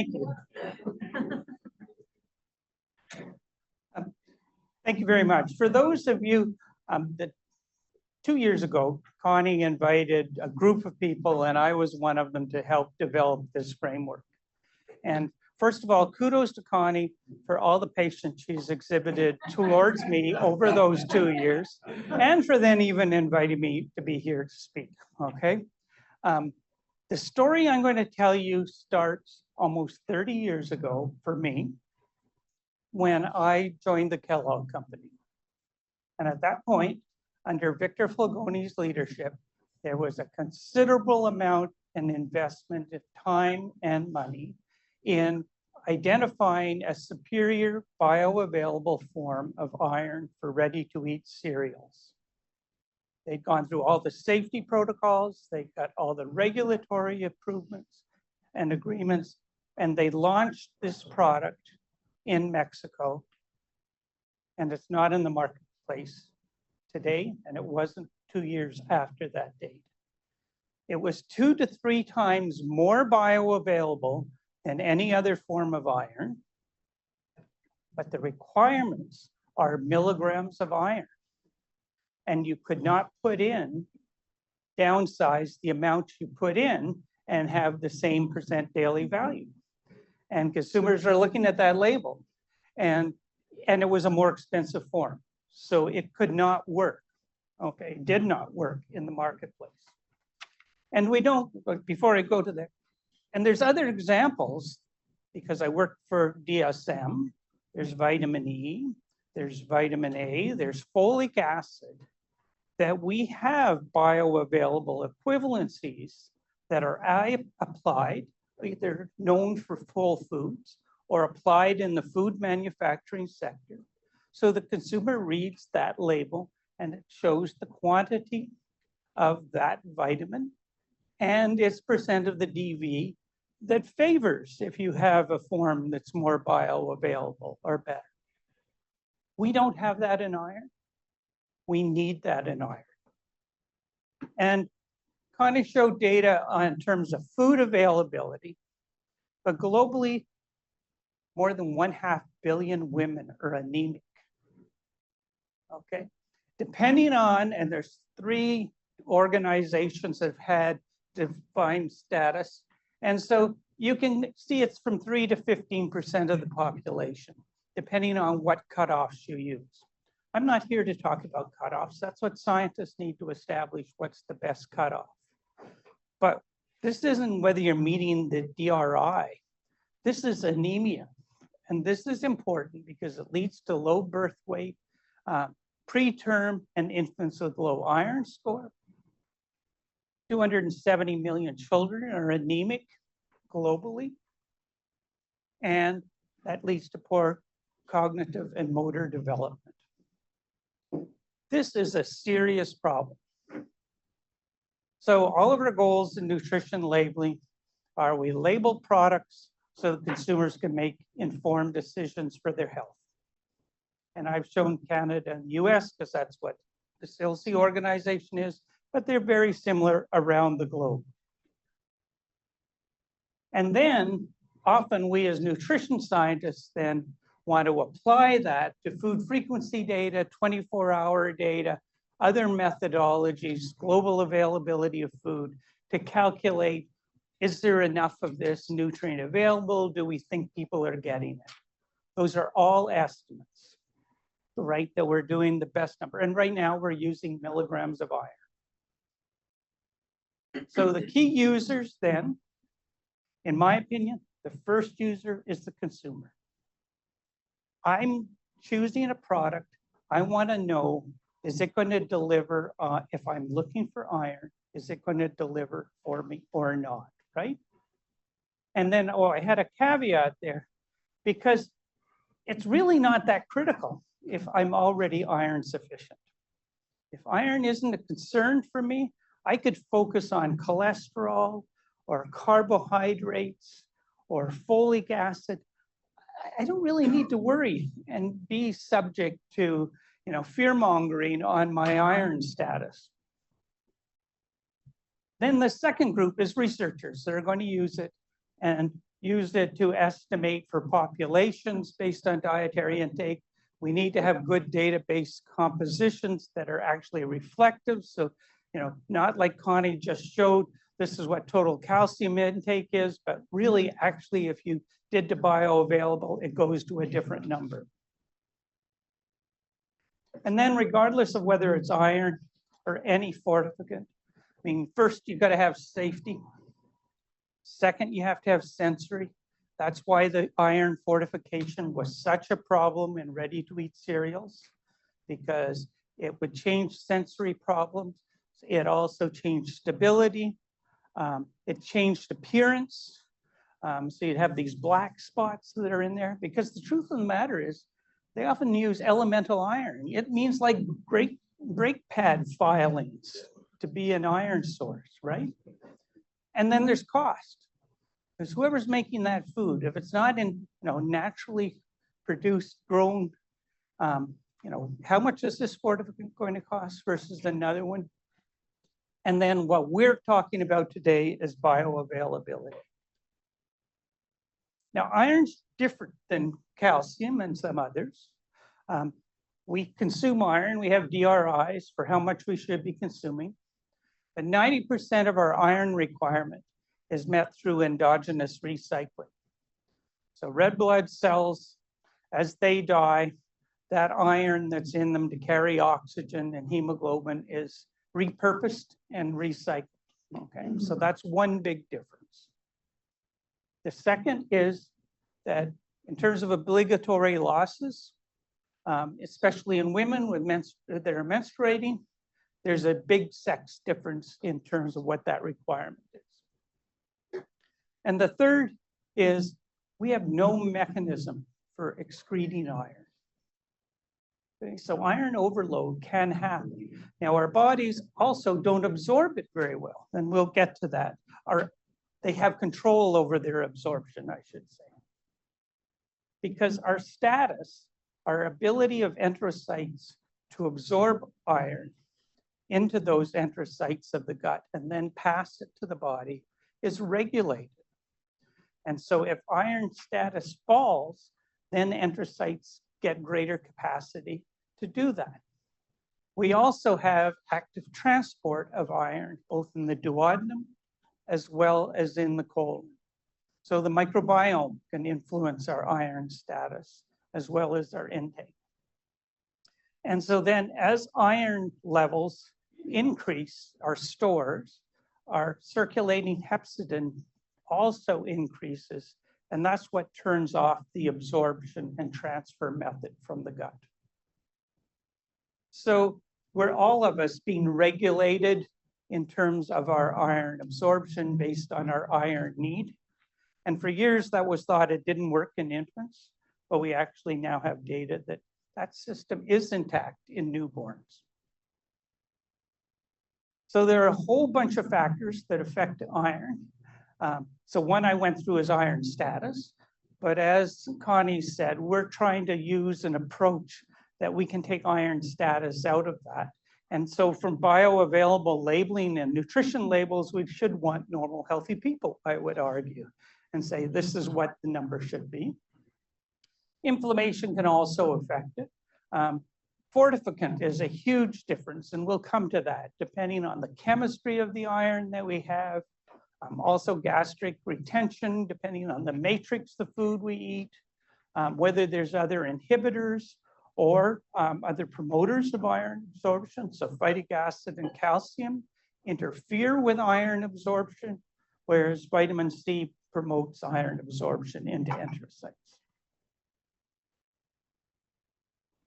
thank you. Thank you very much. For those of you that 2 years ago, Connie invited a group of people, and I was one of them, to help develop this framework. And first of all, kudos to Connie for all the patience she's exhibited towards me over those 2 years, and for then even inviting me to be here to speak, okay? The story I'm going to tell you starts almost 30 years ago for me, when I joined the Kellogg Company. And at that point, under Victor Flagoni's leadership, there was a considerable amount in investment of time and money in identifying a superior bioavailable form of iron for ready-to-eat cereals. They'd gone through all the safety protocols, they got all the regulatory improvements and agreements, and they launched this product in Mexico, and it's not in the marketplace today, and it wasn't 2 years after that date. It was 2 to 3 times more bioavailable than any other form of iron, but the requirements are milligrams of iron, and you could not downsize the amount you put in and have the same percent daily value. And consumers are looking at that label, and it was a more expensive form. So it could not work, okay? It did not work in the marketplace. And we don't, before I go to that, and there's other examples, because I work for DSM, there's vitamin E, there's vitamin A, there's folic acid, that we have bioavailable equivalencies that are applied, either known for whole foods or applied in the food manufacturing sector. So the consumer reads that label and it shows the quantity of that vitamin and its percent of the DV that favors if you have a form that's more bioavailable or better. We don't have that in iron. We need that in iron. And Connie showed data in terms of food availability, but globally, more than 1/2 billion women are anemic. Okay, depending on, and there's 3 organizations that have had defined status. And so you can see it's from 3 to 15% of the population, depending on what cutoffs you use. I'm not here to talk about cutoffs. That's what scientists need to establish what's the best cutoff. But this isn't whether you're meeting the DRI. This is anemia. And this is important because it leads to low birth weight, preterm, and infants with low iron score. 270 million children are anemic globally. And that leads to poor cognitive and motor development. This is a serious problem. So all of our goals in nutrition labeling are we label products so that consumers can make informed decisions for their health. And I've shown Canada and US because that's what the SILC organization is, but they're very similar around the globe. And then often we as nutrition scientists then want to apply that to food frequency data, 24-hour data, other methodologies, global availability of food to calculate, is there enough of this nutrient available? Do we think people are getting it? Those are all estimates, right? That we're doing the best number. And right now we're using milligrams of iron. So the key users then, in my opinion, the first user is the consumer. I'm choosing a product. I want to know, is it going to deliver, if I'm looking for iron, is it going to deliver for me or not, right? And then, I had a caveat there because it's really not that critical if I'm already iron sufficient. If iron isn't a concern for me, I could focus on cholesterol or carbohydrates or folic acid. I don't really need to worry and be subject to, fear-mongering on my iron status. Then the second group is researchers that are going to use it and used it to estimate for populations based on dietary intake. We need to have good database compositions that are actually reflective. So, not like Connie just showed, this is what total calcium intake is, but really actually if you did the bioavailable, it goes to a different number. And then regardless of whether it's iron or any fortificant, I mean, first you've got to have safety. Second, you have to have sensory. That's why the iron fortification was such a problem in ready-to-eat cereals, because it would change sensory problems. It also changed stability. It changed appearance. So you'd have these black spots that are in there, because the truth of the matter is they often use elemental iron. It means like brake pad filings to be an iron source, right? And then there's cost. Because whoever's making that food, if it's not in naturally produced, grown, how much is this fortificant going to cost versus another one? And then what we're talking about today is bioavailability. Now, iron's different than calcium and some others. We consume iron. We have DRIs for how much we should be consuming. But 90% of our iron requirement is met through endogenous recycling. So red blood cells, as they die, that iron that's in them to carry oxygen and hemoglobin is repurposed and recycled. Okay, so that's one big difference. The second is that in terms of obligatory losses, especially in women that are menstruating, there's a big sex difference in terms of what that requirement is. And the third is we have no mechanism for excreting iron. Okay, so iron overload can happen. Now, our bodies also don't absorb it very well, and we'll get to that. They have control over their absorption, I should say. Because our status, our ability of enterocytes to absorb iron into those enterocytes of the gut and then pass it to the body is regulated. And so if iron status falls, then enterocytes get greater capacity to do that. We also have active transport of iron, both in the duodenum as well as in the colon. So the microbiome can influence our iron status as well as our intake. And so then as iron levels increase, our stores, our circulating hepcidin also increases, and that's what turns off the absorption and transfer method from the gut. So we're all of us being regulated in terms of our iron absorption based on our iron need. And for years that was thought it didn't work in infants, but we actually now have data that that system is intact in newborns. So there are a whole bunch of factors that affect iron. So one I went through is iron status, but as Connie said, we're trying to use an approach that we can take iron status out of that. And so from bioavailable labeling and nutrition labels, we should want normal, healthy people, I would argue, and say this is what the number should be. Inflammation can also affect it. Fortificant is a huge difference, and we'll come to that, depending on the chemistry of the iron that we have. Also gastric retention, depending on the matrix of food we eat, whether there's other inhibitors or other promoters of iron absorption. So phytic acid and calcium interfere with iron absorption, whereas vitamin C promotes iron absorption into enterocytes.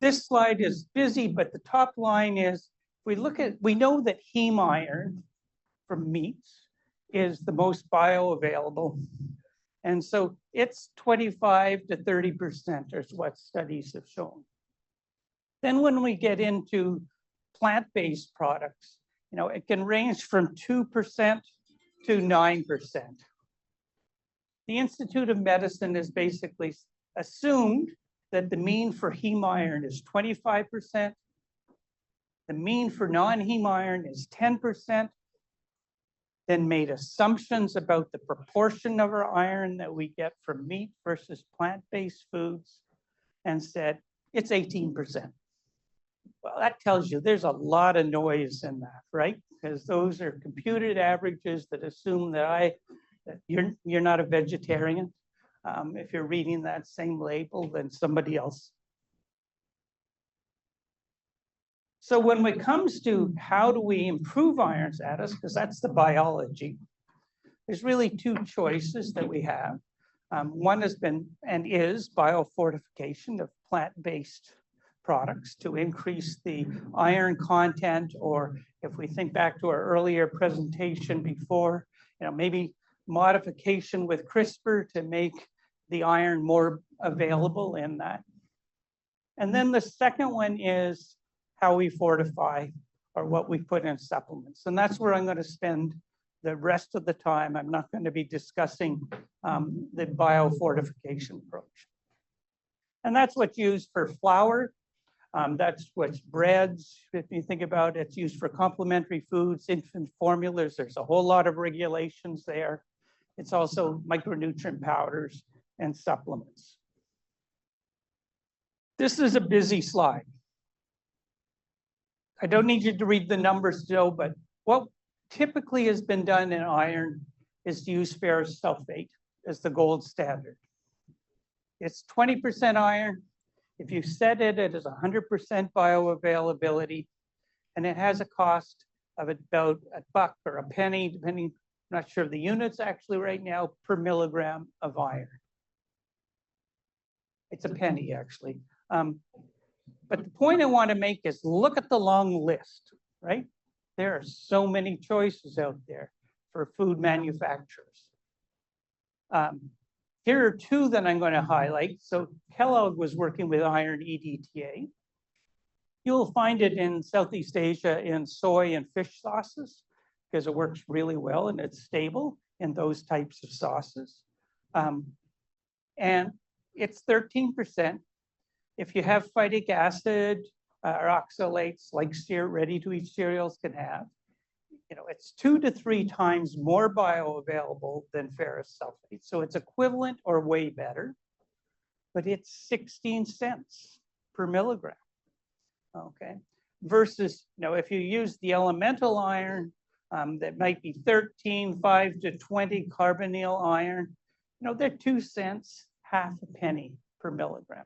This slide is busy, but the top line is, we know that heme iron from meats is the most bioavailable. And so it's 25 to 30% is what studies have shown. Then when we get into plant-based products, it can range from 2% to 9%. The Institute of Medicine has basically assumed that the mean for heme iron is 25%. The mean for non-heme iron is 10%. then made assumptions about the proportion of our iron that we get from meat versus plant-based foods, and said, it's 18%. Well, that tells you there's a lot of noise in that, right? Because those are computed averages that assume that you're not a vegetarian. If you're reading that same label than somebody else. So when it comes to how do we improve iron status, because that's the biology, there's really two choices that we have. One has been and is biofortification of plant-based products to increase the iron content, or if we think back to our earlier presentation before, maybe modification with CRISPR to make the iron more available in that. And then the second one is how we fortify or what we put in supplements. And that's where I'm going to spend the rest of the time. I'm not going to be discussing the biofortification approach. And that's what's used for flour. That's what's breads. If you think about it, it's used for complementary foods, infant formulas. There's a whole lot of regulations there. It's also micronutrient powders and supplements. This is a busy slide. I don't need you to read the numbers, Joe, but what typically has been done in iron is to use ferrous sulfate as the gold standard. It's 20% iron. If you set it, it is 100% bioavailability, and it has a cost of about $1 or a penny, depending, I'm not sure of the units actually right now, per milligram of iron. It's a penny, actually. But the point I want to make is look at the long list, right? There are so many choices out there for food manufacturers. Here are two that I'm going to highlight. So Kellogg was working with iron EDTA. You'll find it in Southeast Asia in soy and fish sauces because it works really well and it's stable in those types of sauces. And it's 13%. If you have phytic acid or oxalates like ready-to-eat cereals can have, it's 2 to 3 times more bioavailable than ferrous sulfate. So it's equivalent or way better, but it's 16 cents per milligram. Okay, versus if you use the elemental iron, that might be 13, 5 to 20 carbonyl iron. They're 2 cents, half a penny per milligram.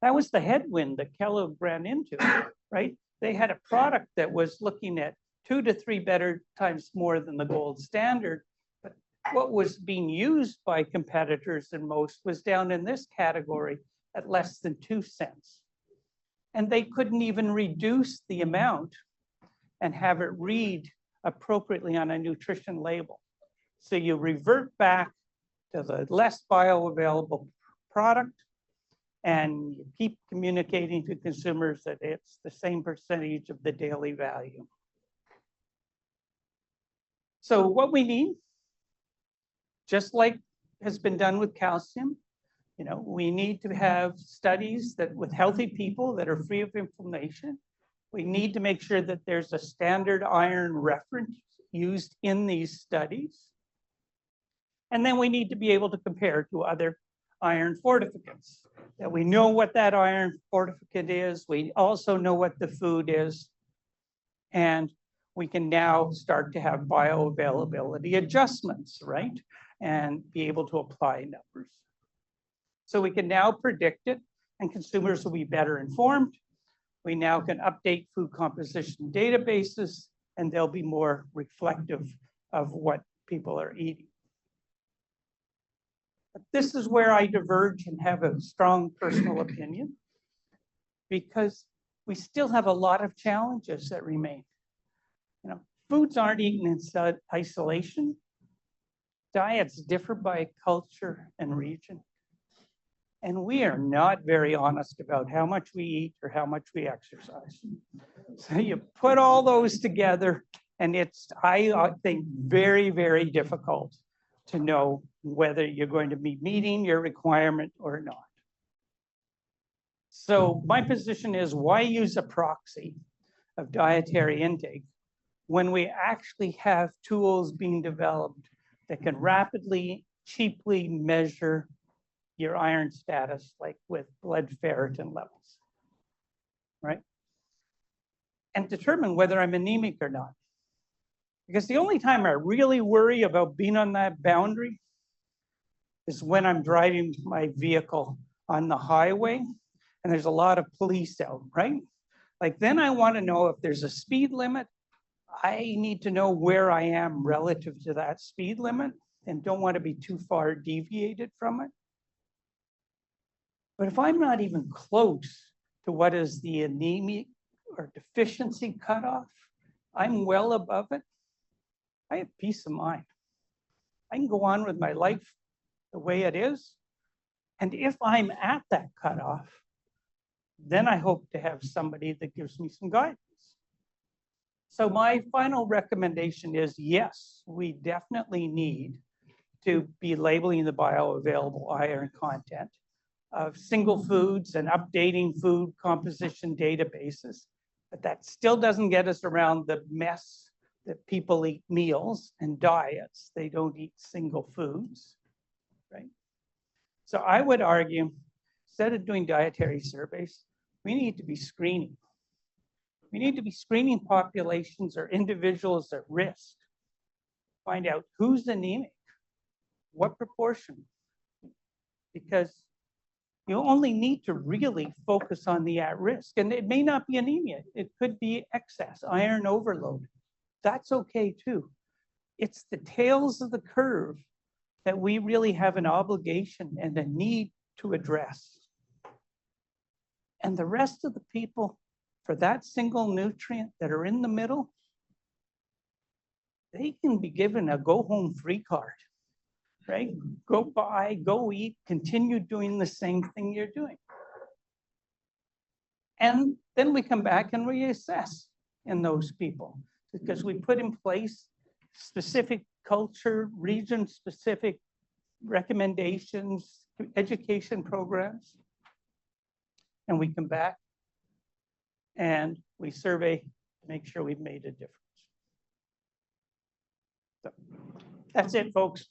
That was the headwind that Kellogg ran into, right? They had a product that was looking at 2 to 3 better times more than the gold standard. But what was being used by competitors and most was down in this category at less than 2 cents. And they couldn't even reduce the amount and have it read appropriately on a nutrition label. So you revert back to the less bioavailable product, and you keep communicating to consumers that it's the same percentage of the daily value. So what we need, just like has been done with calcium, we need to have studies that with healthy people that are free of inflammation. We need to make sure that there's a standard iron reference used in these studies. And then we need to be able to compare to other iron fortificants, that we know what that iron fortificant is. We also know what the food is. And we can now start to have bioavailability adjustments, right? And be able to apply numbers. So we can now predict it, and consumers will be better informed. We now can update food composition databases, and they'll be more reflective of what people are eating. But this is where I diverge and have a strong personal opinion, because we still have a lot of challenges that remain. Foods aren't eaten in isolation. Diets differ by culture and region. And we are not very honest about how much we eat or how much we exercise. So you put all those together, and it's, I think, very, very difficult to know whether you're going to be meeting your requirement or not. So my position is, why use a proxy of dietary intake when we actually have tools being developed that can rapidly, cheaply measure your iron status, like with blood ferritin levels, right? And determine whether I'm anemic or not. Because the only time I really worry about being on that boundary is when I'm driving my vehicle on the highway and there's a lot of police out, right? Like then I want to know if there's a speed limit. I need to know where I am relative to that speed limit and don't want to be too far deviated from it. But if I'm not even close to what is the anemic or deficiency cutoff, I'm well above it, I have peace of mind. I can go on with my life the way it is. And if I'm at that cutoff, then I hope to have somebody that gives me some guidance. So my final recommendation is, yes, we definitely need to be labeling the bioavailable iron content of single foods and updating food composition databases. But that still doesn't get us around the mess that people eat meals and diets. They don't eat single foods, right? So I would argue, instead of doing dietary surveys, we need to be screening. We need to be screening populations or individuals at risk. Find out who's anemic, what proportion, because you only need to really focus on the at risk. And it may not be anemia. It could be excess, iron overload. That's okay too. It's the tails of the curve that we really have an obligation and a need to address. And the rest of the people, for that single nutrient that are in the middle, they can be given a go home free card, right? Go buy, go eat, continue doing the same thing you're doing. And then we come back and reassess in those people because we put in place specific culture, region specific recommendations, education programs. And we come back and we survey to make sure we've made a difference. So that's it, folks.